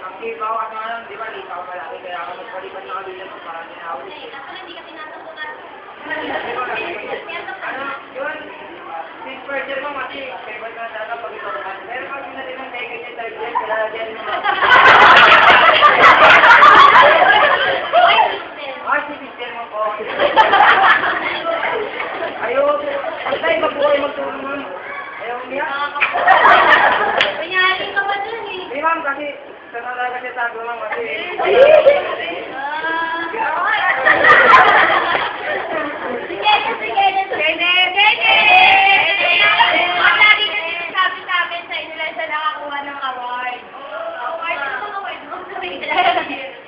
Ikaw, di ba, litaw pa lagi, kaya ako nagpalipan na kami lang para ninawin. Hindi ka tinasabukan. Yun, si Spurgeon mo, mati, favorite na talaga pag ito naman. Pero pag natin ang tayo ganyan, tayo dyan, kaya dyan mo. Si Christian mo po. Ayaw, tayo ba po kayo magtulong nun? Ayaw niya? Panyaring ka ba dun eh? Di ma'am, kasi sa talaga siya tago ma'am, kasi. Sige. Lagi kasi sinasabi sa amin sa inyo lang siya nakakuha ng award. Award? Ano bang award mo?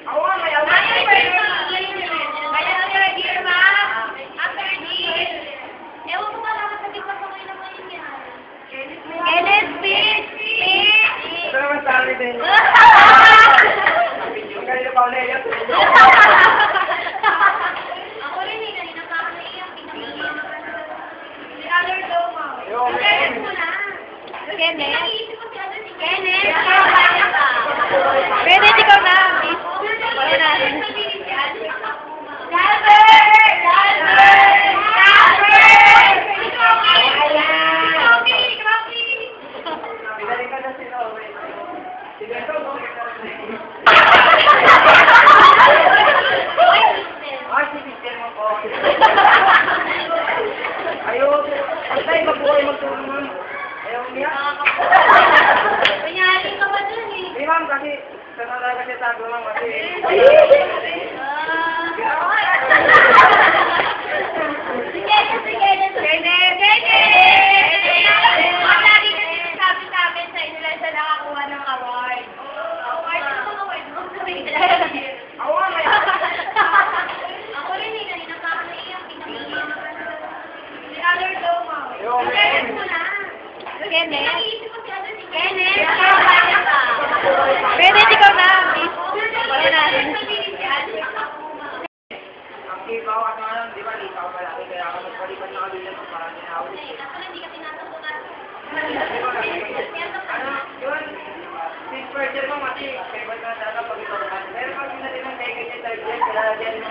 Ako nga, may award. Kaya third year, ma'am. Third year. Ewan ko ba naman sa dipas ako yun naman yun yan. Kenneth Pitts! Ito naman sa akin din. Yung kanina pa ulit yan. Ako rin eh, kanina pa ako naiyak. Si Other daw, ma'am. Yung Kenneth mo na. Kenneth? Nakiisip ko si Other si Kenneth. Kenneth, ikaw na. Pinalik ka na sila, okay. Sige, ito, si Christian mo po. Ayaw, tayo ba po kayo magtulong nun? Ayaw niya? Panyaring ka ba dun eh? Di ma'am, kasi sa talaga siya tago ma'am, kasi. Sige. Lagi kasi sinasabi sa amin sa inyo lang siya nakakuha ng award. Award? Ano bang award mo? Ako nga, may award. Ako rin eh, kanina pa ako naiyak. Si Other daw, ma'am. Yung Kenneth mo na. Kenneth? Nakiisip ko si Other si Kenneth. Kenneth, ikaw na. Ikaw, di ba, litaw pa lagi, kaya ako nagpalipan na kami lang para ninawin. Hindi ka tinasabukan. Yun, si Spurgeon mo, mati, favorite na talaga pag ito naman. Pero pag natin ang tayo ganyan, tayo dyan, kaya dyan mo.